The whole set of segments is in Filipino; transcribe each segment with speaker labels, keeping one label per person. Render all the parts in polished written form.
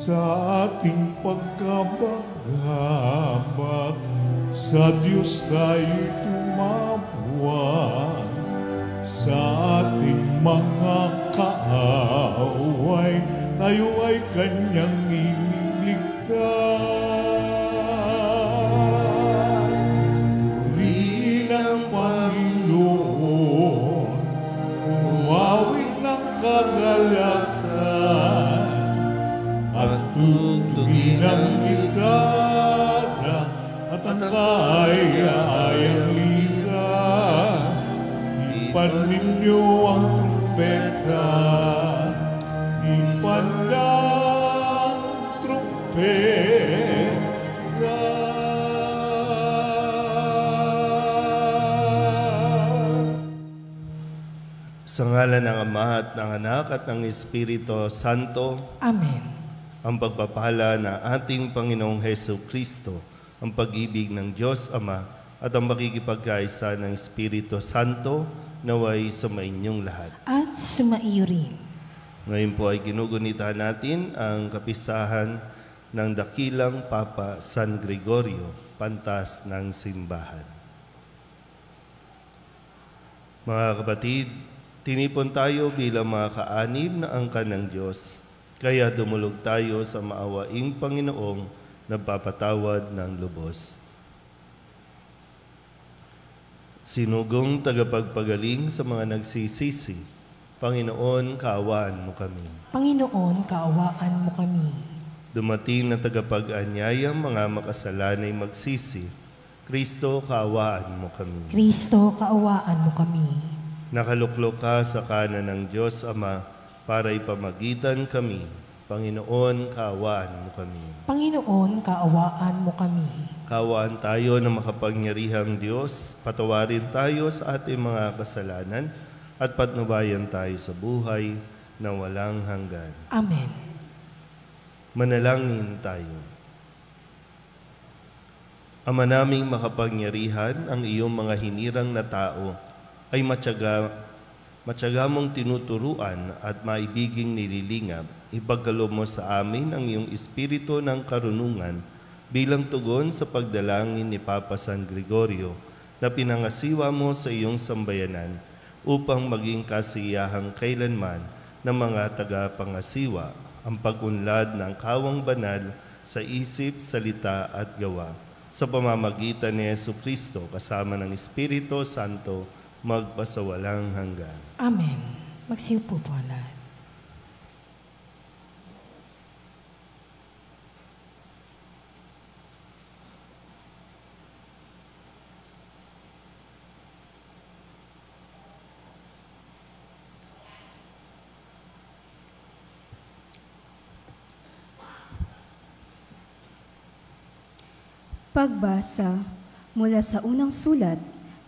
Speaker 1: sa ating pagkabagabag, sa Diyos tayo'y tumawag. Sa ating mga kaaway, tayo ay Kanyang iniligtas. Purihin ang Panginoon, umawit ng kagalakan, at tutugin ang gitara at ang kaya-ayang lira. Ipan ninyo ang trumpeta, ipan ng trumpeta.
Speaker 2: Sa ngalan ng Ama at ng Anak at ng Espiritu Santo.
Speaker 3: Amen.
Speaker 2: Ang pagpapala na ating Panginoong Hesus Kristo, ang pag-ibig ng Diyos Ama at ang makikipagkaisa ng Espiritu Santo naway sumainyong lahat.
Speaker 3: At sumaiyo rin.
Speaker 2: Ngayon po ay ginugunitahan natin ang kapistahan ng dakilang Papa San Gregorio, pantas ng simbahan. Mga kapatid, tinipon tayo bilang mga kaanib na angkan ng Diyos, kaya dumulog tayo sa maawaing Panginoong nagpapatawad ng lubos. Sinugong tagapagpagaling sa mga nagsisisi, Panginoon, kaawaan mo kami.
Speaker 3: Panginoon, kaawaan mo kami.
Speaker 2: Dumating na tagapag-anyayang mga makasalanay magsisi, Kristo, kaawaan mo kami.
Speaker 3: Kristo, kaawaan mo kami.
Speaker 2: Nakaluklok ka sa kanan ng Diyos Ama para ipamagitan kami. Panginoon, kaawaan mo kami.
Speaker 3: Panginoon, kaawaan mo kami.
Speaker 2: Kaawaan tayo ng makapangyarihang Diyos, patawarin tayo sa ating mga kasalanan at patnubayan tayo sa buhay na walang hanggan.
Speaker 3: Amen.
Speaker 2: Manalangin tayo. Ama naming makapangyarihan, ang iyong mga hinirang na tao ay matyaga mong tinuturuan at maibiging nililingap. Ipagkaloob mo sa amin ang iyong espiritu ng karunungan bilang tugon sa pagdalangin ni Papa San Gregorio na pinangasiwa mo sa iyong sambayanan upang maging kasiyahang kailanman ng mga tagapangasiwa ang pag-unlad ng kawang banal sa isip, salita at gawa. Sa pamamagitan ni Jesucristo kasama ng Espiritu Santo, magpasawalang hanggan.
Speaker 3: Amen. Magsiupo po ang lahat.
Speaker 4: Pagbasa mula sa unang sulat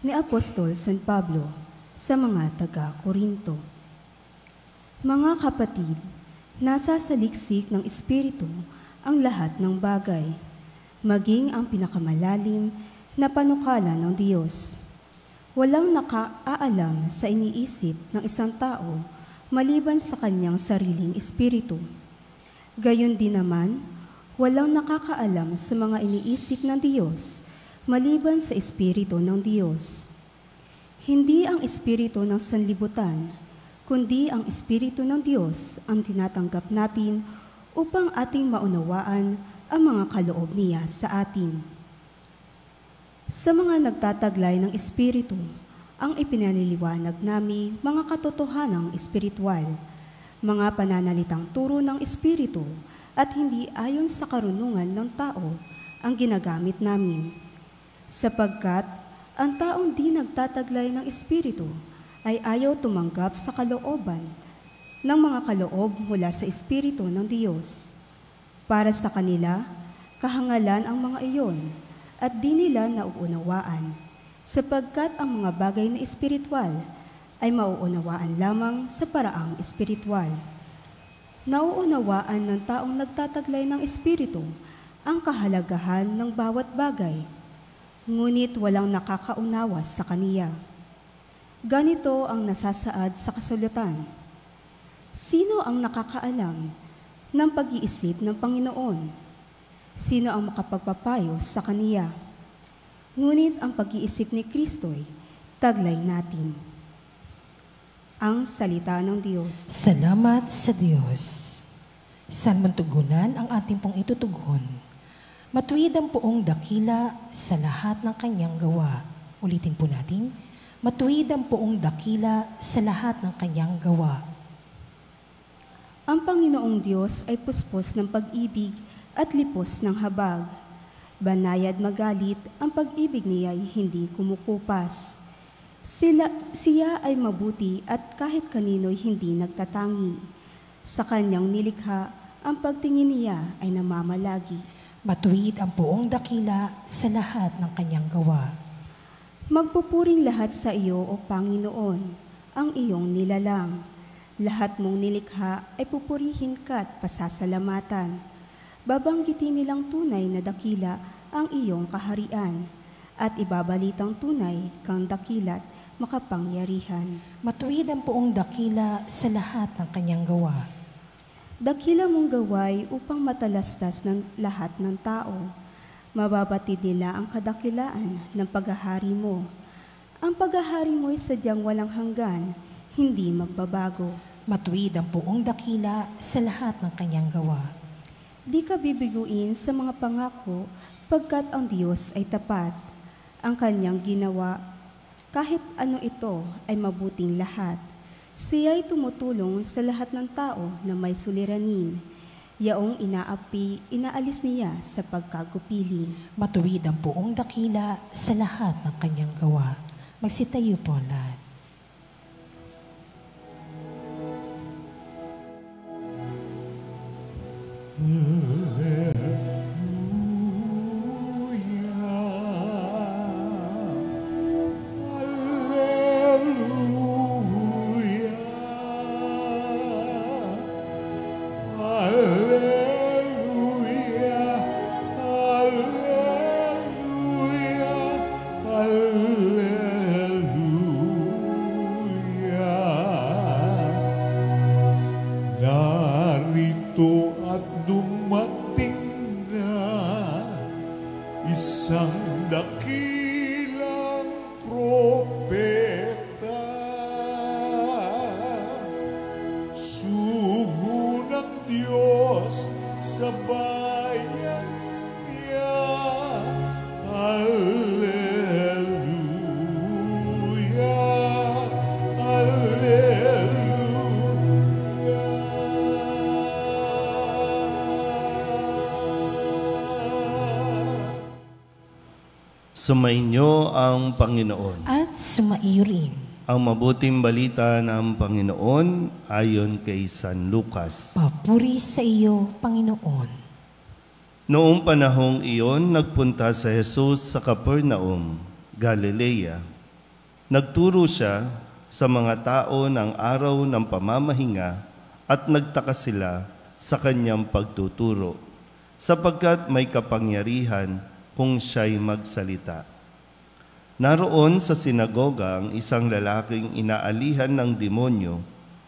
Speaker 4: ni Apostol San Pablo sa mga taga-Korinto. Mga kapatid, nasa saliksik ng Espiritu ang lahat ng bagay, maging ang pinakamalalim na panukala ng Diyos. Walang nakaalam sa iniisip ng isang tao maliban sa kanyang sariling espiritu. Gayon din naman, walang nakakaalam sa mga iniisip ng Diyos maliban sa Espiritu ng Diyos. Hindi ang espiritu ng sanlibutan, kundi ang Espiritu ng Diyos ang tinatanggap natin upang ating maunawaan ang mga kaloob niya sa atin. Sa mga nagtataglay ng Espiritu, ang ipinaliliwanag namin mga katotohanang espiritual, mga pananalitang turo ng Espiritu at hindi ayon sa karunungan ng tao ang ginagamit namin. Sapagkat ang taong di nagtataglay ng Espiritu ay ayaw tumanggap sa kalooban ng mga kaloob mula sa Espiritu ng Diyos. Para sa kanila, kahangalan ang mga iyon at di nila nauunawaan, sapagkat ang mga bagay na espiritual ay mauunawaan lamang sa paraang espiritual. Nauunawaan ng taong nagtataglay ng Espiritu ang kahalagahan ng bawat bagay, ngunit walang nakakaunawa sa kaniya. Ganito ang nasasaad sa kasulatan. Sino ang nakakaalam ng pag-iisip ng Panginoon. Sino ang makapagpapayo sa Kaniya? Ngunit ang pag-iisip ni Kristo'y taglay natin. Ang salita ng Diyos.
Speaker 3: Salamat sa Diyos. Saan man tugunan ang ating pong itutugon? Matuwid ang poong dakila sa lahat ng kanyang gawa. Ulitin po natin. Matuwid ang poong dakila sa lahat ng kanyang gawa.
Speaker 4: Ang Panginoong Diyos ay puspos ng pag-ibig at lipos ng habag. Banayad magalit, ang pag-ibig niya ay hindi kumukupas. Siya ay mabuti at kahit kanino'y hindi nagtatangi. Sa kanyang nilikha, ang pagtingin niya ay namamalagi.
Speaker 3: Matuwid ang poong dakila sa lahat ng kanyang gawa.
Speaker 4: Magpupuring lahat sa iyo, O Panginoon, ang iyong nilalang. Lahat mong nilikha ay pupurihin ka at pasasalamatan. Babanggitin nilang tunay na dakila ang iyong kaharian at ibabalitang tunay kang dakila't makapangyarihan.
Speaker 3: Matuwid ang poong dakila sa lahat ng kanyang gawa.
Speaker 4: Dakila mong gaway upang matalastas ng lahat ng tao. Mababatid nila ang kadakilaan ng paghahari mo. Ang paghahari mo'y sadyang walang hanggan, hindi magbabago.
Speaker 3: Matuwid ang poong dakila sa lahat ng kanyang gawa.
Speaker 4: Di ka bibiguin sa mga pangako pagkat ang Diyos ay tapat. Ang kanyang ginawa, kahit ano ito, ay mabuting lahat. Siya ay tumutulong sa lahat ng tao na may suliranin. Yaong inaapi, inaalis niya sa pagkagupiling.
Speaker 3: Matuwid ang poong dakila sa lahat ng kanyang gawa. Magsitayo po lahat.
Speaker 1: Narito at dumating na isang dakilang propeta. Sugo ng Diyos sa bayan niya. Alleluia, alleluia.
Speaker 2: Sumainyo ang Panginoon.
Speaker 3: At sumaiyo rin.
Speaker 2: Ang mabuting balita ng Panginoon ayon kay San Lucas.
Speaker 3: Papuri sa iyo, Panginoon.
Speaker 2: Noong panahong iyon, nagpunta sa Jesus sa Capernaum, Galilea. Nagturo siya sa mga tao ng araw ng pamamahinga at nagtaka sila sa kanyang pagtuturo, sapagkat may kapangyarihan kung siya'y magsalita. Naroon sa sinagoga ang isang lalaking inaalihan ng demonyo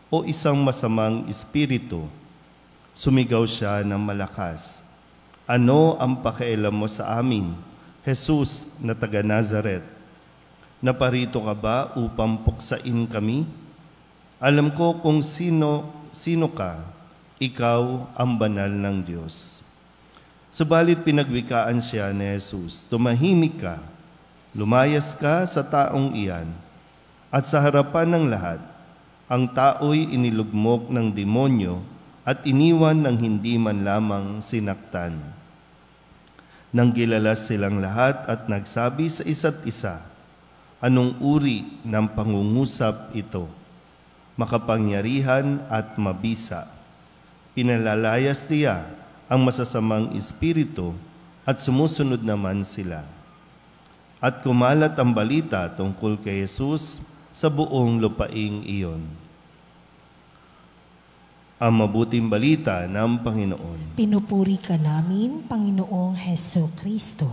Speaker 2: o isang masamang espiritu. Sumigaw siya ng malakas, "Ano ang pakialam mo sa amin, Jesus na taga Nazaret? Naparito ka ba upang puksain kami? Alam ko kung sino ka, ikaw ang banal ng Diyos." Subalit pinagwikaan siya ni Jesus, "Tumahimik ka, lumayas ka sa taong iyan." At sa harapan ng lahat, ang tao'y inilugmok ng demonyo at iniwan ng hindi man lamang sinaktan. Nang kilala silang lahat at nagsabi sa isa't isa, "Anong uri ng pangungusap ito? Makapangyarihan at mabisa." Pinalalayas niya ang masasamang espiritu at sumusunod naman sila. At kumalat ang balita tungkol kay Jesus sa buong lupaing iyon. Ang mabuting balita ng Panginoon.
Speaker 3: Pinupuri ka namin, Panginoong Heso Kristo.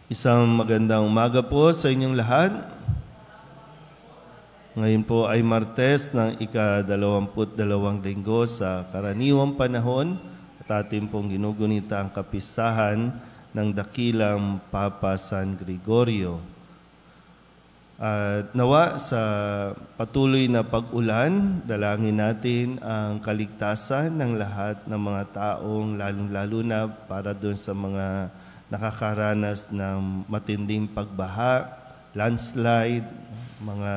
Speaker 2: Isang magandang umaga po sa inyong lahat. Ngayon po ay Martes ng ika-22 linggo sa karaniwang panahon at atin pong ginugunita ang kapistahan ng dakilang Papa San Gregorio. At nawa sa patuloy na pag-ulan, dalangin natin ang kaligtasan ng lahat ng mga taong lalong-lalo na para doon sa mga nakakaranas ng matinding pagbaha, landslide, mga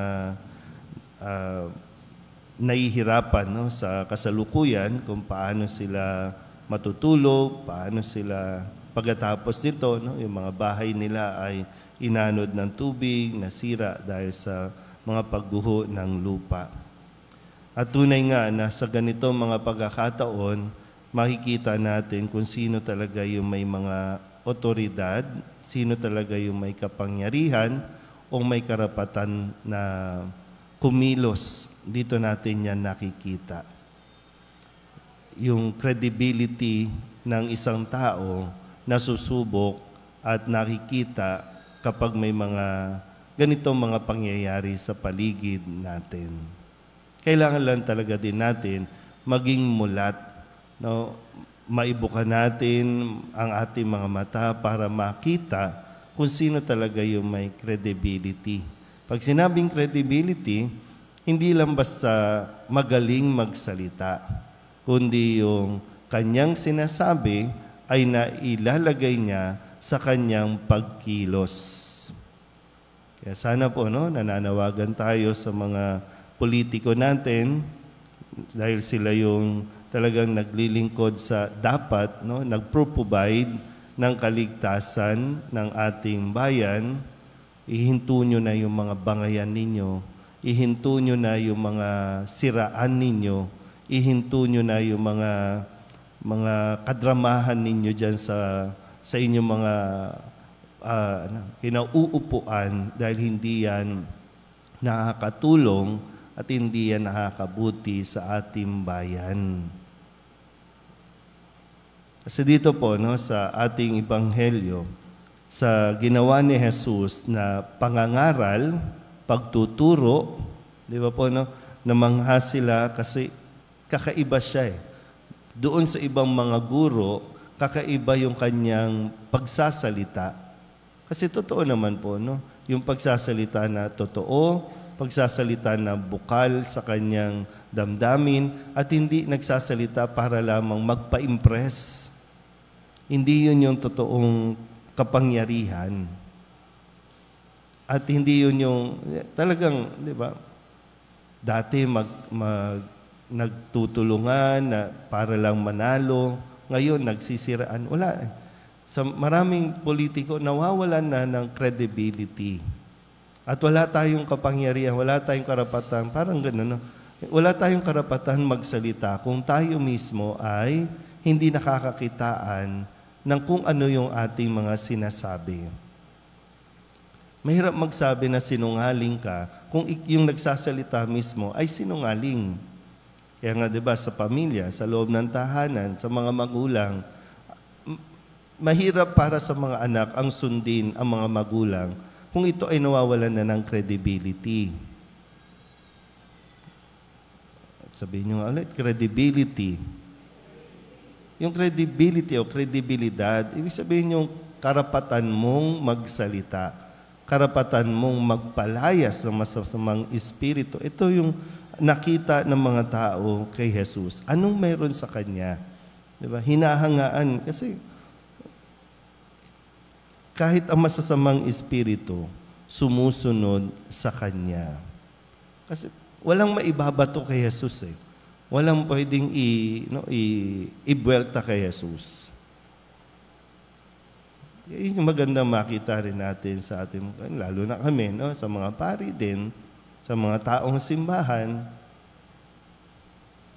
Speaker 2: nahihirapan sa kasalukuyan kung paano sila matutulog, paano sila pagkatapos nito, yung mga bahay nila ay inanod ng tubig, nasira dahil sa mga pagguho ng lupa. At tunay nga na sa ganito mga pagkakataon, makikita natin kung sino talaga yung may mga otoridad, sino talaga yung may kapangyarihan o may karapatan na kumilos. Dito natin yan nakikita. Yung credibility ng isang tao nasusubok at nakikita kapag may mga ganitong mga pangyayari sa paligid natin. Kailangan lang talaga din natin maging mulat, maibuka natin ang ating mga mata para makita kung sino talaga yung may credibility. Pag sinabing credibility, hindi lang basta magaling magsalita, kundi yung kanyang sinasabi ay nailalagay niya sa kanyang pagkilos. Kaya sana po nananawagan tayo sa mga politiko natin dahil sila yung talagang naglilingkod sa dapat, nagpro-provide ng kaligtasan ng ating bayan. Ihinto nyo na yung mga bangayan ninyo, ihinto nyo na yung mga siraan ninyo, ihinto nyo na yung mga kadramahan ninyo dyan sa inyong mga kinauupuan dahil hindi yan nakakatulong at hindi yan nakakabuti sa ating bayan. Kasi dito po sa ating ebanghelyo, sa ginawa ni Jesus na pangangaral, pagtuturo, di ba po namangha sila kasi kakaiba siya Doon sa ibang mga guro, kakaiba yung kanyang pagsasalita. Kasi totoo naman po, yung pagsasalita na totoo, pagsasalita na bukal sa kanyang damdamin at hindi nagsasalita para lamang magpa-impress. Hindi yun yung totoong kapangyarihan. At hindi yun yung talagang, di ba, dati nagtutulungan na para lang manalo, ngayon nagsisiraan. Wala. Sa maraming politiko, nawawalan na ng credibility. At wala tayong kapangyarihan, wala tayong karapatan, parang gano'n, wala tayong karapatan magsalita kung tayo mismo ay hindi nakakakitaan ng kung ano yung ating mga sinasabi. Mahirap magsabi na sinungaling ka kung yung nagsasalita mismo ay sinungaling. Kaya nga, di ba, sa pamilya, sa loob ng tahanan, sa mga magulang, mahirap para sa mga anak ang sundin ang mga magulang kung ito ay nawawalan na ng credibility. Sabihin nyo nga ulit, credibility. Yung credibility o kredibilidad, ibig sabihin yung karapatan mong magsalita, karapatan mong magpalayas ng masasamang espiritu. Ito yung nakita ng mga tao kay Jesus. Anong meron sa Kanya? Diba? Hinahangaan. Kasi kahit ang masasamang espiritu, sumusunod sa Kanya. Kasi walang maibabato kay Jesus Walang pwedeng i-buwelta kay Jesus. Yun yung magandang makita rin natin sa ating, lalo na kami, sa mga pari din, sa mga taong simbahan,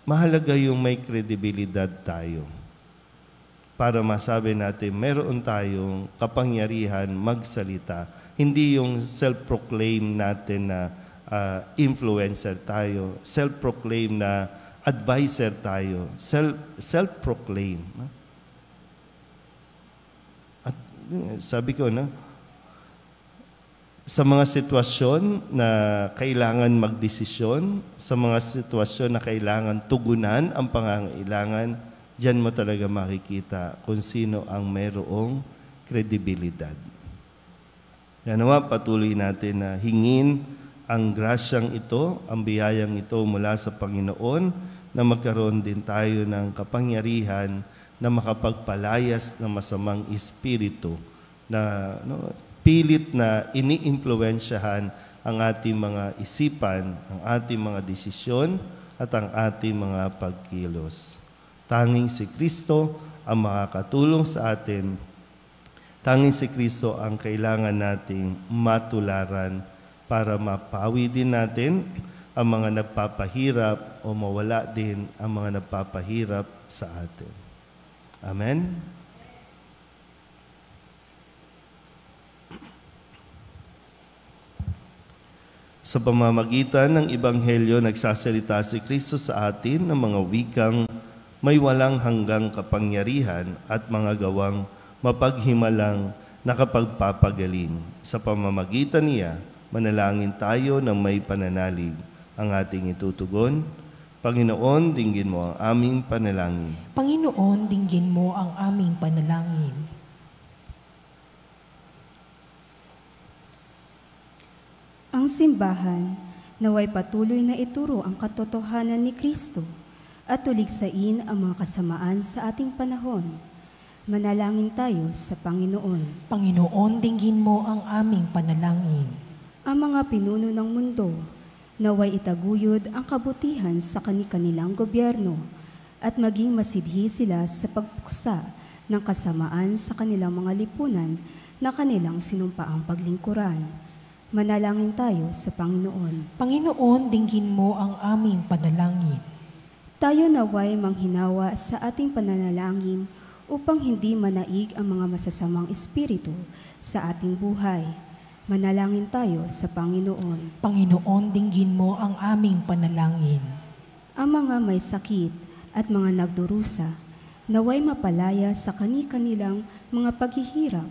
Speaker 2: mahalaga yung may kredibilidad tayo para masabi natin meron tayong kapangyarihan magsalita. Hindi yung self-proclaim natin na influencer tayo, self-proclaim na advisor tayo, self-proclaim. At sabi ko, sa mga sitwasyon na kailangan magdesisyon, sa mga sitwasyon na kailangan tugunan ang pangangailangan, diyan mo talaga makikita kung sino ang mayroong kredibilidad. Yan naman, patuloy natin na hingin ang grasyang ito, ang biyayang ito mula sa Panginoon, na magkaroon din tayo ng kapangyarihan na makapagpalayas ng masamang espiritu na pilit na iniimpluwensyahan ang ating mga isipan, ang ating mga desisyon at ang ating mga pagkilos. Tanging si Kristo ang makakatulong sa atin. Tanging si Kristo ang kailangan nating matularan para mapawi din natin ang mga nagpapahirap o mawala din ang mga nagpapahirap sa atin. Amen? Sa pamamagitan ng Ebanghelyo, nagsasalita si Kristo sa atin ng mga wikang may walang hanggang kapangyarihan at mga gawang mapaghimalang nakapagpapagaling. Sa pamamagitan niya, manalangin tayo ng may pananalig. Ang ating itutugon, Panginoon, dinggin mo ang aming panalangin.
Speaker 3: Panginoon, dinggin mo ang aming panalangin.
Speaker 4: Ang simbahan naway patuloy na ituro ang katotohanan ni Kristo at tuligsain ang mga kasamaan sa ating panahon. Manalangin tayo sa Panginoon.
Speaker 3: Panginoon, dinggin mo ang aming panalangin.
Speaker 4: Ang mga pinuno ng mundo naway itaguyod ang kabutihan sa kanilang gobyerno at maging masidhi sila sa pagpuksa ng kasamaan sa kanilang mga lipunan na kanilang sinumpaang paglingkuran. Manalangin tayo sa Panginoon.
Speaker 3: Panginoon, dinggin mo ang aming panalangin.
Speaker 4: Tayo naway manghinawa sa ating pananalangin upang hindi manaig ang mga masasamang espiritu sa ating buhay. Manalangin tayo sa Panginoon.
Speaker 3: Panginoon, dinggin mo ang aming panalangin.
Speaker 4: Ang mga may sakit at mga nagdurusa, naway mapalaya sa kani-kanilang mga paghihirap.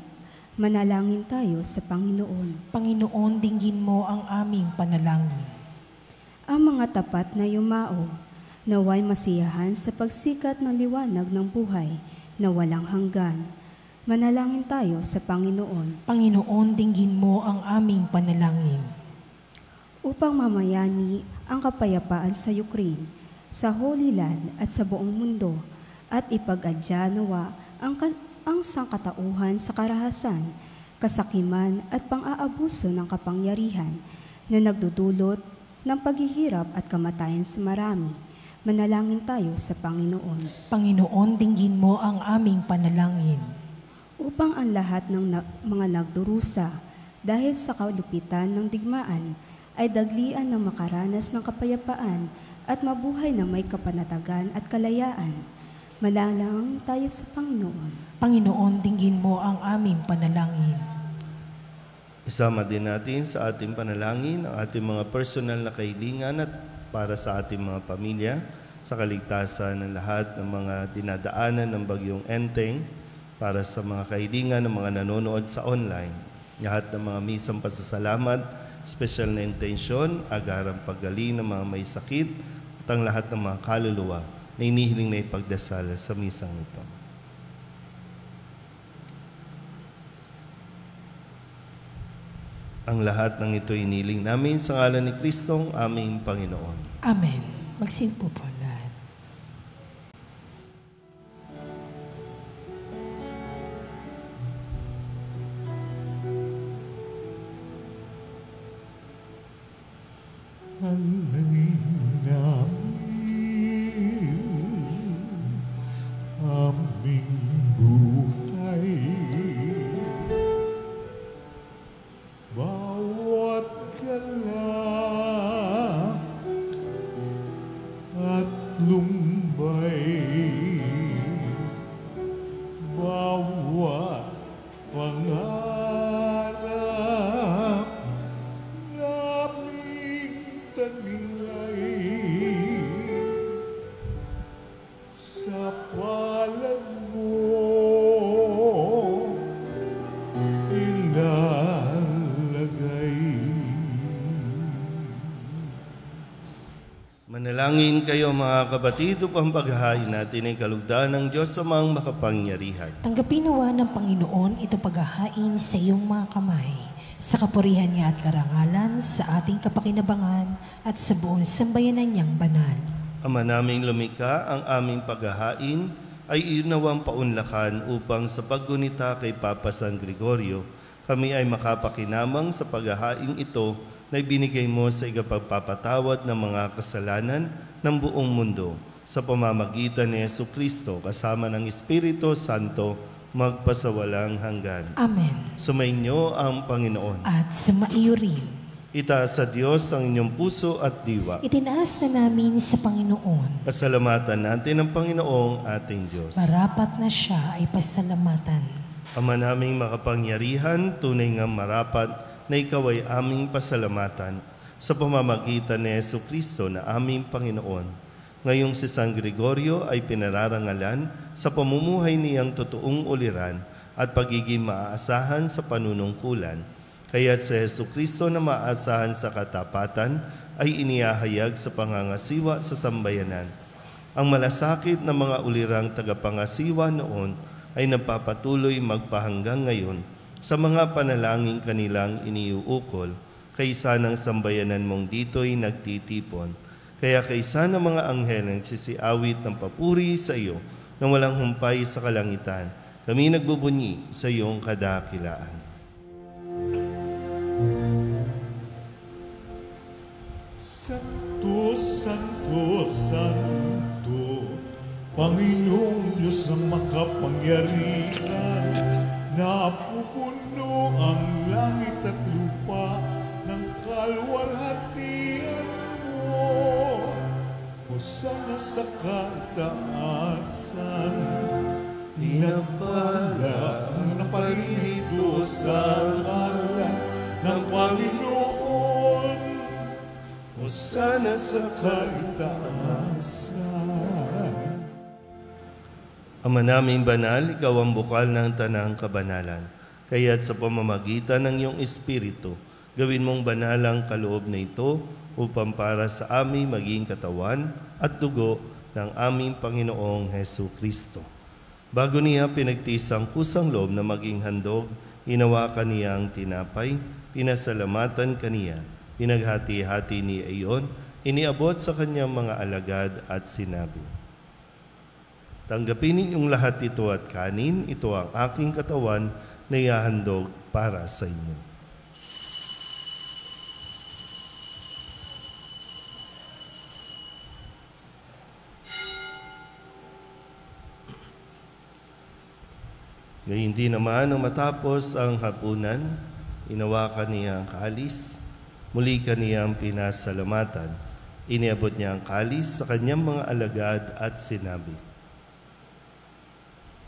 Speaker 4: Manalangin tayo sa Panginoon.
Speaker 3: Panginoon, dinggin mo ang aming panalangin.
Speaker 4: Ang mga tapat na yumao, naway masiyahan sa pagsikat ng liwanag ng buhay na walang hanggan. Manalangin tayo sa Panginoon.
Speaker 3: Panginoon, dinggin mo ang aming panalangin.
Speaker 4: Upang mamayani ang kapayapaan sa Ukraine, sa Holy Land at sa buong mundo, at ipag-adya nawa ang sangkatauhan sa karahasan, kasakiman at pang-aabuso ng kapangyarihan na nagdudulot ng paghihirap at kamatayan sa marami. Manalangin tayo sa Panginoon.
Speaker 3: Panginoon, dinggin mo ang aming panalangin.
Speaker 4: Upang ang lahat ng mga nagdurusa dahil sa kalupitan ng digmaan ay daglian ng makaranas ng kapayapaan at mabuhay na may kapanatagan at kalayaan. Manalangin tayo sa Panginoon.
Speaker 3: Panginoon, dinggin mo ang aming panalangin.
Speaker 2: Isama din natin sa ating panalangin ang ating mga personal na kahilingan at para sa ating mga pamilya, sa kaligtasan ng lahat ng mga dinadaanan ng bagyong Enteng, para sa mga kahilingan ng mga nanonood sa online, lahat ng mga misang pasasalamat, special na intensyon, agarang paggaling ng mga may sakit, at ang lahat ng mga kaluluwa na inihiling na ipagdasal sa misang ito. Ang lahat ng ito iniling namin sa ngalan ni Kristong aming Panginoon.
Speaker 3: Amen. Magsimpupunan.
Speaker 1: Alangin namin aming buhay. Bawat galak at lumbay, bawat pangarap naming taglay sa palad mo ilalagay.
Speaker 2: Manalangin kayo mga kapatid upang paghahain natin ay kalugdan ng Diyos sa mga makapangyarihan.
Speaker 3: Tanggapin nawa ng Panginoon ito paghahain sa iyong mga kamay, sa kapurihan niya at karangalan, sa ating kapakinabangan at sa buong sambayanan niyang banal.
Speaker 2: Ama naming lumikha, ang aming paghahain ay inawang paunlakan upang sa paggunita kay Papa San Gregorio, kami ay makapakinamang sa paghahain ito na ibinigay mo sa ikapagpapatawad ng mga kasalanan ng buong mundo sa pamamagitan ni Jesucristo kasama ng Espiritu Santo magpasawalang hanggan.
Speaker 3: Amen.
Speaker 2: Sumainyo ang Panginoon.
Speaker 3: At sumaiyo rin.
Speaker 2: Itaas sa Diyos ang inyong puso at diwa.
Speaker 3: Itinaas na namin sa Panginoon.
Speaker 2: Pasalamatan natin ang Panginoong ating Diyos.
Speaker 3: Marapat na siya ay pasalamatan.
Speaker 2: Ama naming makapangyarihan, tunay nga marapat na ikaw ay aming pasalamatan sa pamamagitan ni Jesucristo na aming Panginoon. Ngayong si San Gregorio ay pinararangalan sa pamumuhay niyang totoong uliran at pagiging maaasahan sa panunungkulan. Kaya't si Jesucristo na maaasahan sa katapatan ay inihahayag sa pangangasiwa sa sambayanan. Ang malasakit na mga ulirang tagapangasiwa noon ay nagpapatuloy magpahanggang ngayon sa mga panalangin kanilang iniuukol, kaysa ng sambayanan mong dito'y nagtitipon. Kaya kaysa ng mga anghel nagsisiawit ng papuri sa iyo na walang humpay sa kalangitan, kami nagbubunyi sa iyong kadakilaan.
Speaker 1: Santo, Santo, Santo, Panginoong Diyos ng makapangyarihan, napupuno ang langit at lupa ng kaluwalhatian mo. Hosana sa kataasan, tinagpala ang napalito sa ngalan ng Panginoon. Hosana sa kataasan.
Speaker 2: Ama naming banal, ikaw ang bukal ng tanang kabanalan. Kaya't sa pamamagitan ng iyong Espiritu, gawin mong banal ang kaloob na ito upang para sa aming maging katawan at dugo ng aming Panginoong Jesucristo. Bago niya pinagtiis ang kusang loob na maging handog, hinawakan niya ang tinapay, pinasalamatan kaniya, pinaghati-hati niya iyon, iniabot sa kanyang mga alagad at sinabi, tanggapin ninyong lahat ito at kanin, ito ang aking katawan na ihahandog para sa inyo. Ngayon din naman nang matapos ang hapunan, inawakan niya ang kalis, muli kaniyang pinasalamatan. Iniabot niya ang kalis sa kanyang mga alagad at sinabi,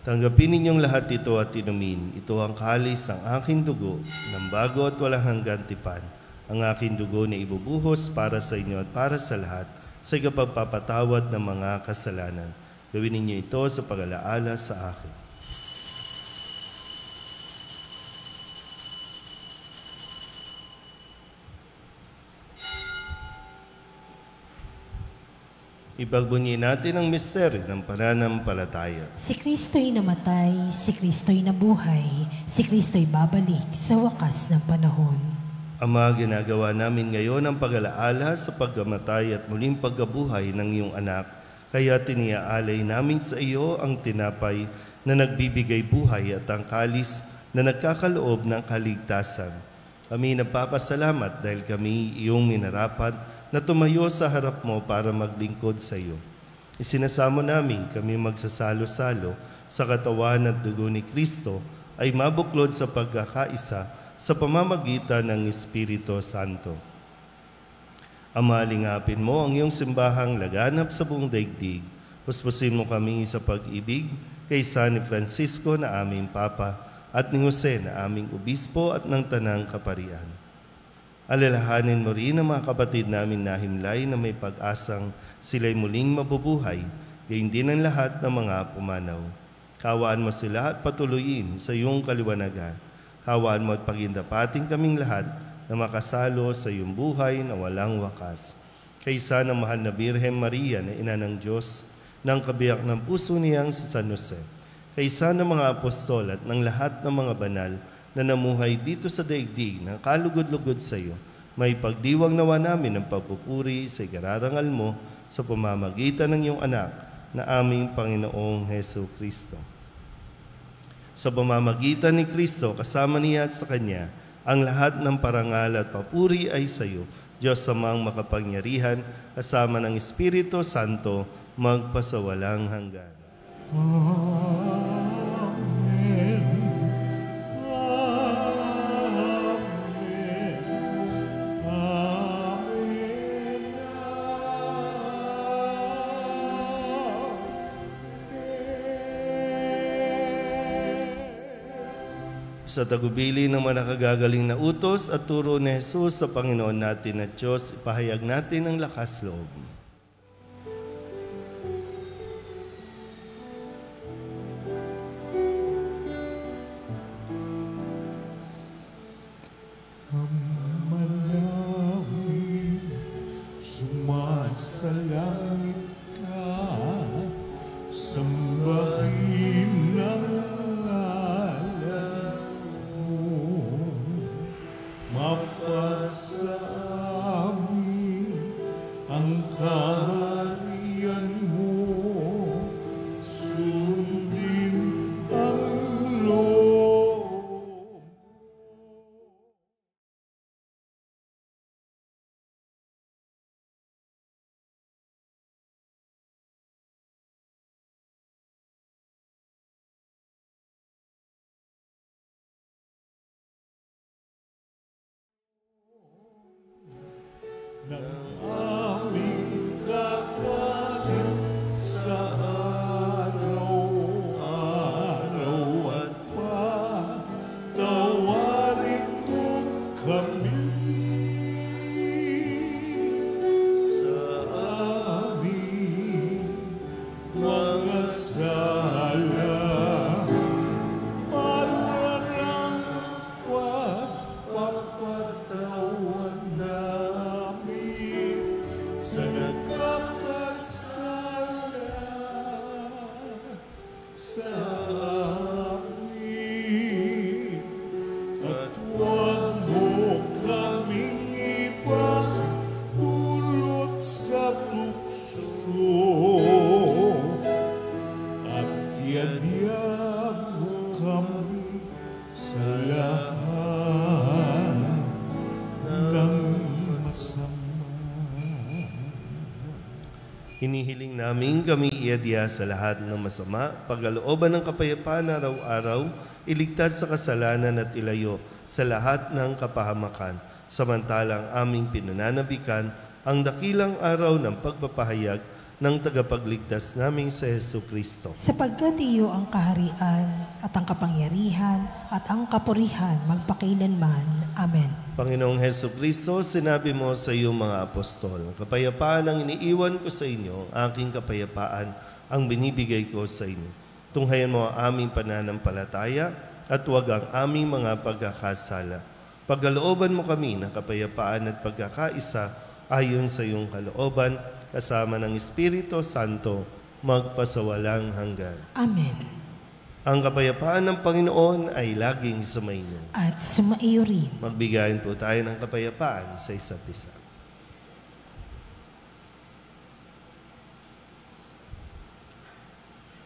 Speaker 2: tanggapin ninyong lahat ito at inumin. Ito ang kalis ng aking dugo, ng bago at walang hanggang tipan. Ang aking dugo na ibubuhos para sa inyo at para sa lahat sa ikapagpapatawad ng mga kasalanan. Gawin ninyo ito sa pag-alaala sa akin. Ipagbunyi natin ang misteryo ng pananampalataya.
Speaker 3: Si Kristo'y namatay, si Kristo'y nabuhay, si Kristo'y babalik sa wakas ng panahon.
Speaker 2: Ama, ginagawa namin ngayon ang pag-alaala sa pagkamatay at muling pagkabuhay ng iyong anak, kaya tiniaalay namin sa iyo ang tinapay na nagbibigay buhay at ang kalis na nagkakaloob ng kaligtasan. Kami nagpapasalamat dahil kami iyong minarapat na tumayo sa harap mo para maglingkod sa iyo. Isinasamo namin kami magsasalo-salo sa katawan at dugo ni Kristo ay mabuklod sa pagkakaisa sa pamamagitan ng Espiritu Santo. Ama, lingapin mo ang iyong simbahang laganap sa buong daigdig. Puspusin mo kami sa pag-ibig kay San Francisco na aming Papa at ni Jose na aming Obispo at ng Tanang Kaparian. Alalahanin mo rin ang mga kapatid namin na himlay na may pag-asang sila'y muling mabubuhay, gayon din ang lahat ng mga pumanaw. Kawaan mo sila at patuloyin sa iyong kaliwanagan. Kawaan mo at pagindapating kaming lahat na makasalo sa iyong buhay na walang wakas. kaysa ng mahal na Birhen Maria na ina ng Diyos, ng kabiyak ng puso niyang si San Jose, kaysa ng mga apostol at ng lahat ng mga banal na namuhay dito sa daigdig na kalugod-lugod sa iyo, may pagdiwang nawa namin ng pagpupuri sa ikararangal mo sa pamamagitan ng iyong anak na aming Panginoong Hesu Kristo. Sa pamamagitan ni Kristo, kasama niya at sa Kanya, ang lahat ng parangal at papuri ay sa iyo, Diyos Amang makapangyarihan, kasama ng Espiritu Santo, magpasawalang hanggan.
Speaker 1: Amen. Amen. Amen.
Speaker 2: Sa tagubili ng mga nakagagaling na utos at turo ni Jesus sa Panginoon natin at Diyos, ipahayag natin ang lakas loob.
Speaker 1: Manawin, sumasalangit ka, sambahin ang ngalan mo, mapasa amin ang kaharian mo, sundin ang loob. Ng aming kakanin sa araw-araw at patawarin mo kami sa aming mga sala para ng pagpapatawad namin sa nagkakasala sa amin. At huwag mo kaming ipagdulot sa tukso, at iadya mo kami sa lahat ng masama.
Speaker 2: Hinihiling namin kami iadya sa lahat ng masama, pagkalooban ng kapayapaan araw-araw, iligtas sa kasalanan at ilayo sa lahat ng kapahamakan, samantalang aming pinananabikan ang dakilang araw ng pagpapahayag ng tagapagligtas naming sa Hesu Kristo.
Speaker 3: Sapagkat iyo ang kaharian at ang kapangyarihan at ang kapurihan magpakailanman. Amen.
Speaker 2: Panginoong Hesu Kristo, sinabi mo sa iyong mga apostol, kapayapaan ang iniiwan ko sa inyo, aking kapayapaan ang binibigay ko sa inyo. Tunghayan mo ang aming pananampalataya at huwag ang aming mga pagkakasala. Pagkalooban mo kami ng kapayapaan at pagkakaisa ayon sa iyong kalooban, kasama ng Espiritu Santo, magpasawalang hanggan.
Speaker 3: Amen.
Speaker 2: Ang kapayapaan ng Panginoon ay laging sumainyo.
Speaker 3: At sumaiyo rin.
Speaker 2: Magbigayin po tayo ng kapayapaan sa isa't isa.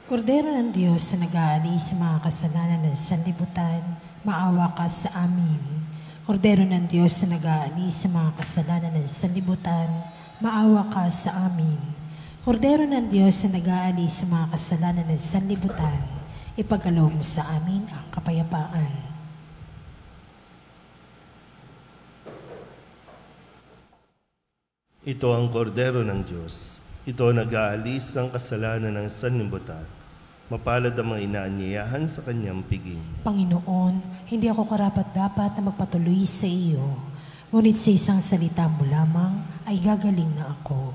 Speaker 3: Kordero ng Diyos na nag-aalis sa mga kasalanan ng sanlibutan, maawa ka sa amin. Kordero ng Diyos na nag-aalis sa mga kasalanan ng sanlibutan, maawa ka sa amin. Kordero ng Diyos na nag-aalis sa mga kasalanan ng sanlibutan, ipagkaloob mo sa amin ang kapayapaan.
Speaker 2: Ito ang kordero ng Diyos. Ito nag-aalis ng kasalanan ng sanlibutan. Mapalad ang mga inaanyayahan sa kanyang piging.
Speaker 3: Panginoon, hindi ako karapat-dapat na magpatuloy sa iyo, ngunit sa isang salita mo lamang ay gagaling na ako.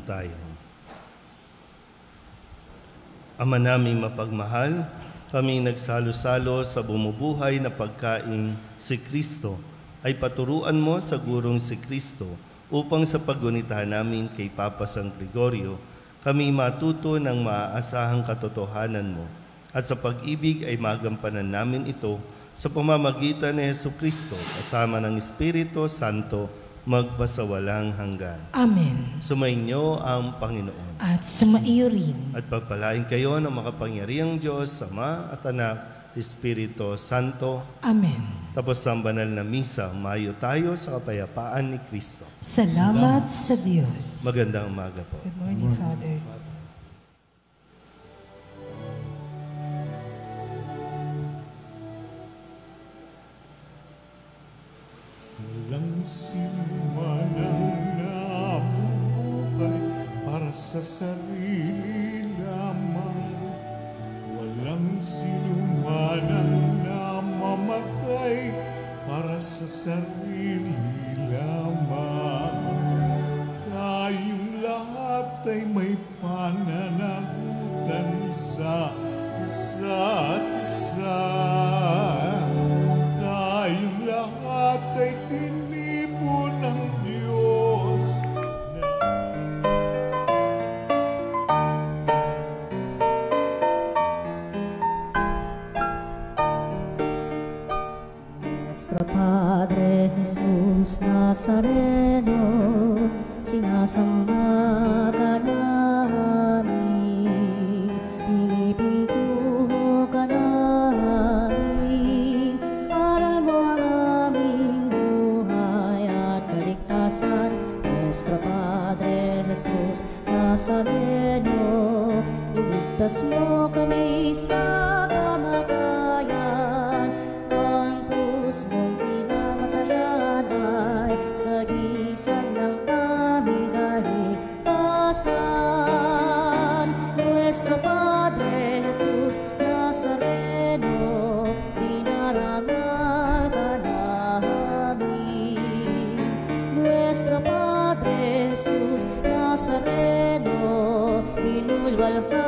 Speaker 2: tayo. Ama naming mapagmahal, kami nagsalo-salo sa bumubuhay na pagkain si Kristo, ay paturuan mo sa gurong si Kristo upang sa paggunita namin kay Papa San Gregorio, kami matuto ng maaasahang katotohanan mo at sa pag-ibig ay magampanan namin ito sa pamamagitan ni Jesucristo kasama ng Espiritu Santo magpasawalang hanggan.
Speaker 3: Amen.
Speaker 2: Sumainyo ang Panginoon.
Speaker 3: At sumaiyo rin.
Speaker 2: At pagpalain kayo ng makapangyarihang Diyos, Ama at Anak, Espiritu Santo.
Speaker 3: Amen.
Speaker 2: Tapos ang banal na misa, mayo tayo sa kapayapaan ni Kristo.
Speaker 3: Salamat sa Diyos.
Speaker 2: Magandang umaga po.
Speaker 3: Good morning, Father.
Speaker 1: Walang sinumanang nabuhay para sa sarili lamang. Walang sinumanang namamatay para sa sarili lamang. Tayong lahat ay may pananagutan sa isa't isa. Tayong lahat ay tinipo ng Diyos.
Speaker 5: Nuestro Padre Jesús Nazareno, sinasamba ka namin, pinipintuho ka namin, aral mo ang aming buhay at kaligtasan. Nuestro Padre Jesús Nazareno, iligtas mo kami sa kamatayan, ang krus mong pinamatayan ay sagisag ng aming kaligtasan. Nuestro Padre Jesus Nazareno, dinarangal ka namin. Nuestro Padre Jesus Nazareno, inulwal ka